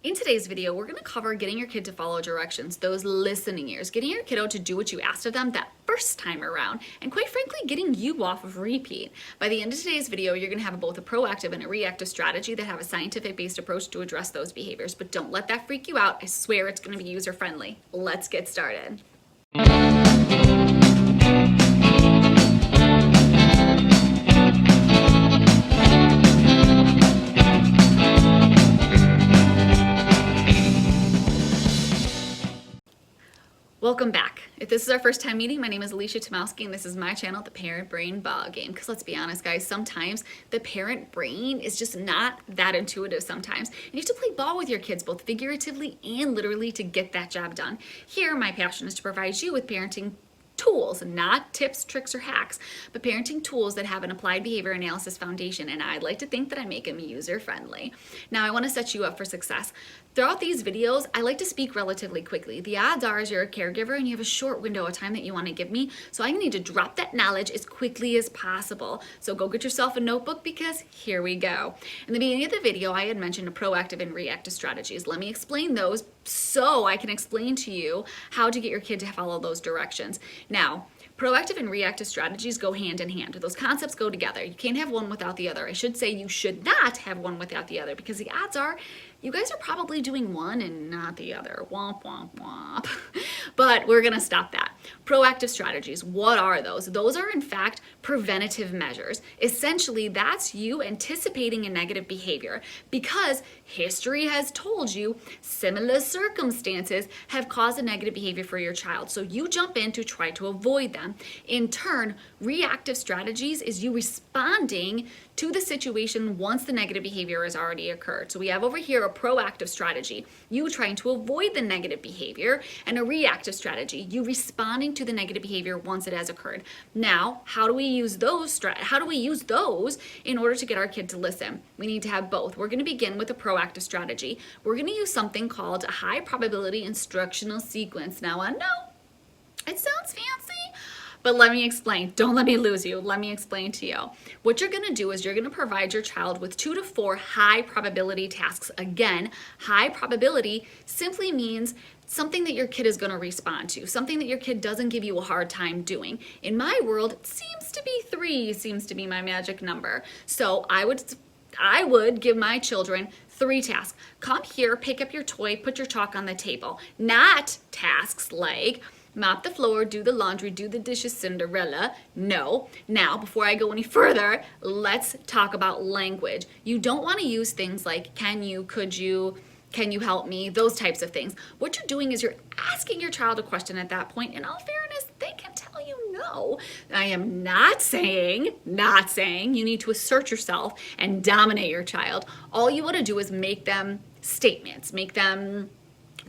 In today's video, we're going to cover getting your kid to follow directions, those listening ears, getting your kiddo to do what you asked of them that first time around, and quite frankly, getting you off of repeat. By the end of today's video, you're going to have both a proactive and a reactive strategy that have a scientific-based approach to address those behaviors. But don't let that freak you out. I swear it's going to be user-friendly. Let's get started. Welcome back. If this is our first time meeting, my name is Alicia Tomowski and this is my channel, The Parent Brain Ball Game. Because let's be honest, guys, sometimes the parent brain is just not that intuitive sometimes. And you have to play ball with your kids, both figuratively and literally, to get that job done. Here, my passion is to provide you with parenting tools, not tips, tricks, or hacks, but parenting tools that have an applied behavior analysis foundation, and I'd like to think that I make them user-friendly. Now, I want to set you up for success. Throughout these videos, I like to speak relatively quickly. The odds are you're a caregiver and you have a short window of time that you want to give me, so I need to drop that knowledge as quickly as possible. So go get yourself a notebook because here we go. In the beginning of the video, I had mentioned a proactive and reactive strategies. Let me explain those so I can explain to you how to get your kid to follow those directions. Now, proactive and reactive strategies go hand in hand. Those concepts go together. You can't have one without the other. I should say you should not have one without the other, because the odds are you guys are probably doing one and not the other. Womp, womp, womp. But we're going to stop that. Proactive strategies, what are those? Those are, in fact, preventative measures. Essentially, that's you anticipating a negative behavior because history has told you similar circumstances have caused a negative behavior for your child. So you jump in to try to avoid them. In turn, reactive strategies is you responding to the situation once the negative behavior has already occurred. So we have over here a proactive strategy, you trying to avoid the negative behavior, and a reactive strategy, you responding to the negative behavior once it has occurred. Now, how do we use those in order to get our kid to listen? We need to have both. We're going to begin with a proactive strategy. We're going to use something called a high probability instructional sequence. Now, I know it sounds fancy, but let me explain. Don't let me lose you. Let me explain to you. What you're going to do is you're going to provide your child with 2 to 4 high probability tasks. Again, high probability simply means something that your kid is going to respond to, something that your kid doesn't give you a hard time doing. In my world, it seems to be 3 seems to be my magic number. So I would give my children 3 tasks. Come here, pick up your toy, put your chalk on the table. Not tasks like mop the floor, do the laundry, do the dishes, Cinderella. No. Now, before I go any further, let's talk about language. You don't want to use things like can you, could you, can you help me, those types of things. What you're doing is you're asking your child a question at that point. In all fairness, they can tell you no. I am not saying you need to assert yourself and dominate your child. All you want to do is make them statements, make them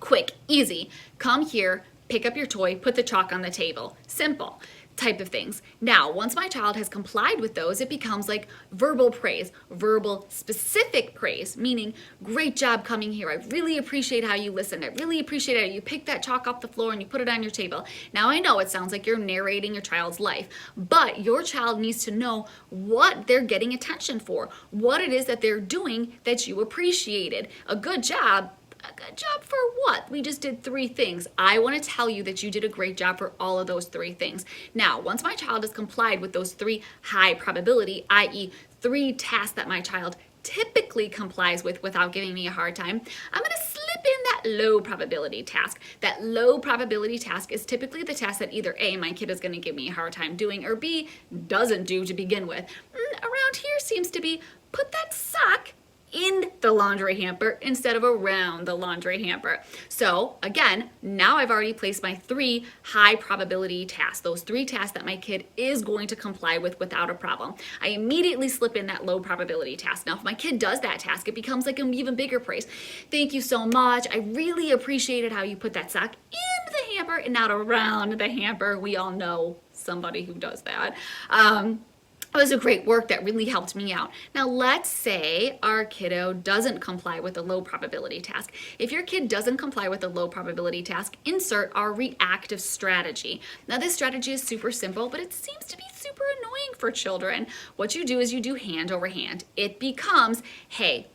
quick, easy. Come here, pick up your toy, put the chalk on the table. Simple type of things. Now, once my child has complied with those, it becomes like verbal praise, verbal specific praise, meaning great job coming here. I really appreciate how you listened. I really appreciate how you picked that chalk off the floor and you put it on your table. Now, I know it sounds like you're narrating your child's life, but your child needs to know what they're getting attention for, what it is that they're doing that you appreciated. A good job for what? We just did 3 things. I want to tell you that you did a great job for all of those 3 things. Now, once my child has complied with those 3 high probability, i.e. 3 tasks that my child typically complies with without giving me a hard time, I'm going to slip in that low probability task. That low probability task is typically the task that either A, my kid is going to give me a hard time doing, or B, doesn't do to begin with. Around here seems to be put that sock in the laundry hamper instead of around the laundry hamper. So again, now I've already placed my 3 high probability tasks, those 3 tasks that my kid is going to comply with without a problem. I immediately slip in that low probability task. Now, if my kid does that task, it becomes like an even bigger praise. Thank you so much. I really appreciated how you put that sock in the hamper and not around the hamper. We all know somebody who does that. It was a great work that really helped me out. Now, let's say our kiddo doesn't comply with a low probability task. If your kid doesn't comply with a low probability task, insert our reactive strategy. Now, this strategy is super simple, but it seems to be super annoying for children. What you do is you do hand over hand. It becomes, hey,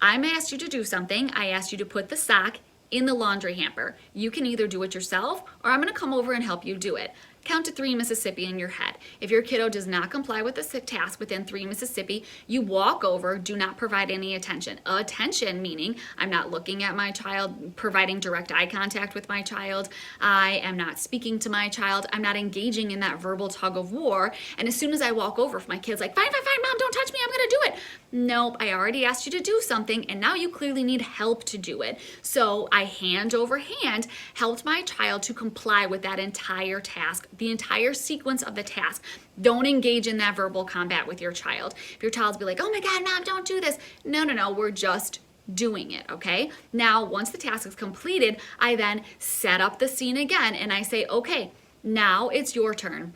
I'm asked you to do something. I asked you to put the sock in the laundry hamper. You can either do it yourself or I'm gonna come over and help you do it. Count to 3 Mississippi in your head. If your kiddo does not comply with the task within 3 Mississippi, you walk over, do not provide any attention. Attention meaning I'm not looking at my child, providing direct eye contact with my child. I am not speaking to my child. I'm not engaging in that verbal tug of war. And as soon as I walk over, if my kid's like, fine, mom, don't touch me, I'm gonna do it. Nope, I already asked you to do something and now you clearly need help to do it. So I hand over hand helped my child to comply with that entire task, the entire sequence of the task. Don't engage in that verbal combat with your child. If your child's be like, oh my God, mom, don't do this. No, we're just doing it, okay? Now, once the task is completed, I then set up the scene again and I say, okay, now it's your turn.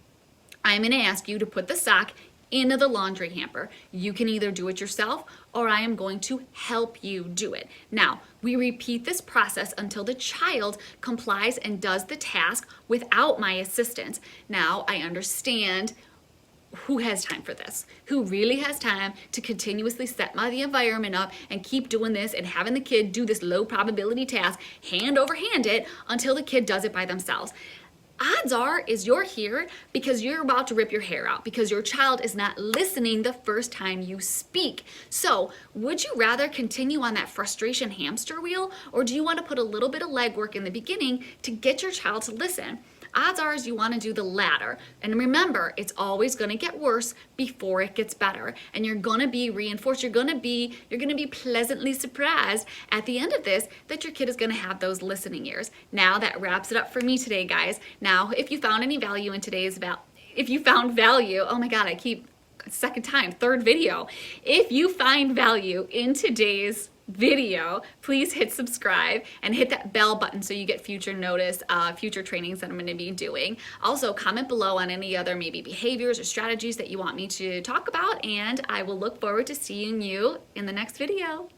I'm gonna ask you to put the sock into the laundry hamper. You can either do it yourself or I am going to help you do it. Now, we repeat this process until the child complies and does the task without my assistance. Now, I understand who has time for this, who really has time to continuously set the environment up and keep doing this and having the kid do this low probability task, hand over hand it until the kid does it by themselves. Odds are is you're here because you're about to rip your hair out because your child is not listening the first time you speak. So would you rather continue on that frustration hamster wheel or do you want to put a little bit of legwork in the beginning to get your child to listen? Odds are is you want to do the latter. And remember, it's always going to get worse before it gets better. And you're going to be reinforced. You're going to be pleasantly surprised at the end of this that your kid is going to have those listening ears. Now that wraps it up for me today, guys. Now, if you found any value in if you found value, oh my God, third video. If you find value in today's video, please hit subscribe and hit that bell button so you get future trainings that I'm going to be doing. Also, comment below on any other maybe behaviors or strategies that you want me to talk about, and I will look forward to seeing you in the next video.